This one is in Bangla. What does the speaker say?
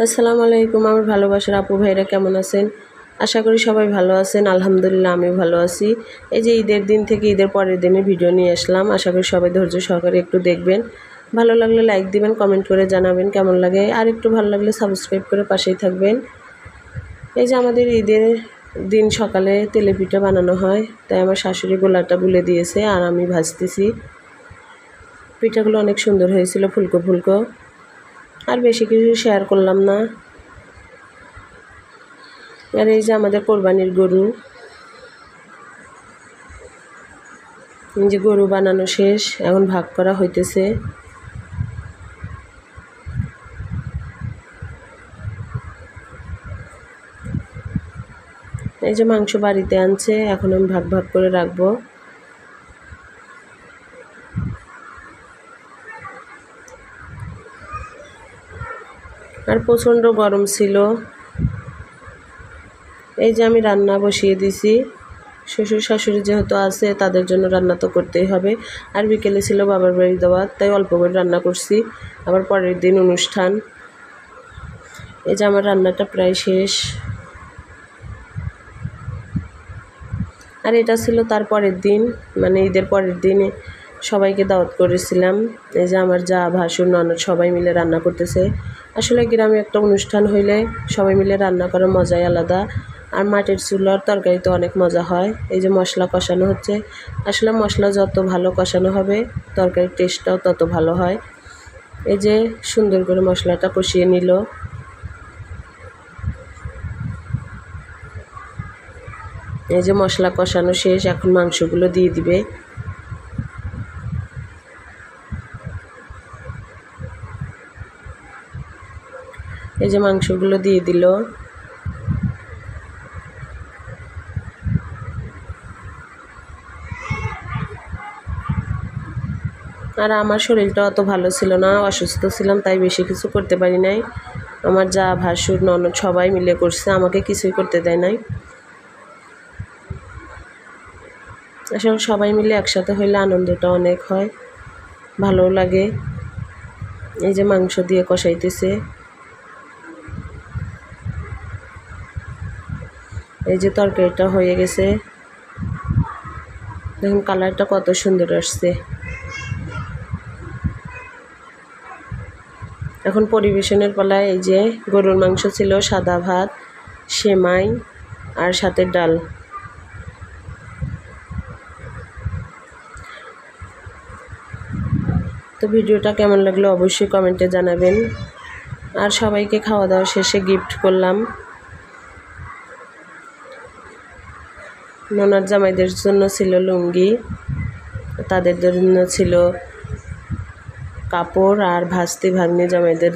আসসালামু আলাইকুম আমার ভালোবাসার আপু ভাইরা কেমন আছেন? আশা করি সবাই ভালো আছেন। আলহামদুলিল্লাহ আমিও ভালো আছি। এই যে ঈদের দিন থেকে ঈদের পরের দিনে ভিডিও নিয়ে আসলাম। আশা করি সবাই ধৈর্য সহকারে একটু দেখবেন। ভালো লাগলে লাইক দিবেন, কমেন্ট করে জানাবেন কেমন লাগে। আর একটু ভালো লাগলে সাবস্ক্রাইব করে পাশেই থাকবেন। এই যে আমাদের ঈদের দিন সকালে তেলে পিঠা বানানো হয়, তাই আমার শাশুড়ি গোলাটা গুলে দিয়েছে আর আমি ভাজতেছি। পিঠাগুলো অনেক সুন্দর হয়েছিল, ফুলকো ফুলকো। আর বেশি কিছু শেয়ার করলাম না। আর এই যে আমাদের কোরবানির গরু, যে গরু বানানো শেষ, এখন ভাগ করা হইতেছে। এই যে মাংস বাড়িতে আনছে, এখন আমি ভাগ ভাগ করে রাখবো। আর প্রচণ্ড গরম ছিল। এই যে আমি রান্না বসিয়ে দিছি। শ্বশুর শাশুড়ি যেহেতু আছে, তাদের জন্য রান্না তো করতেই হবে। আর বিকেলে ছিল বাবার বাড়ি দাওয়াত, তাই অল্প করে রান্না করছি। আবার পরের দিন অনুষ্ঠান। এই যে আমার রান্নাটা প্রায় শেষ। আর এটা ছিল তার পরের দিন, মানে ঈদের পরের দিনে সবাইকে দাওয়াত করেছিলাম। এই যে আমার যা, ভাসুর, ননদ সবাই মিলে রান্না করতেছে। আসলে গ্রামে একটা অনুষ্ঠান হইলে সবাই মিলে রান্না করার মজাই আলাদা। আর মাটির চুলার তরকারি তো অনেক মজা হয়। এই যে মশলা কষানো হচ্ছে। আসলে মশলা যত ভালো কষানো হবে, তরকারির টেস্টটাও তত ভালো হয়। এই যে সুন্দর করে মশলাটা কষিয়ে নিল। এই যে মশলা কষানো শেষ, এখন মাংসগুলো দিয়ে দিবে। এই যে মাংসগুলো দিয়ে দিল। আর আমার শরীরটা অত ভালো ছিল না, অসুস্থ ছিলাম, তাই বেশি কিছু করতে পারি নাই। আমার যা, ভাসুর, ননদ সবাই মিলে করছে, আমাকে কিছুই করতে দেয় নাই। আসলে সবাই মিলে একসাথে হইলে আনন্দটা অনেক হয়, ভালোও লাগে। এই যে মাংস দিয়ে কষাইতেছে। এই যে তরকারিটা হয়ে গেছে, দেখুন কালারটা কত সুন্দর আসছে। এখন পরিবেশনের পালায়। এই যে গরুর মাংস ছিল, সাদা ভাত, সেমাই আর সাথে ডাল। তো ভিডিওটা কেমন লাগলো অবশ্যই কমেন্টে জানাবেন। আর সবাইকে খাওয়া দাওয়া শেষে গিফট করলাম। ননদ জামাইদের জন্য ছিল লুঙ্গি, তাদের জন্য ছিল কাপড়, আর ভাস্তি ভাগ্নি জামাইদের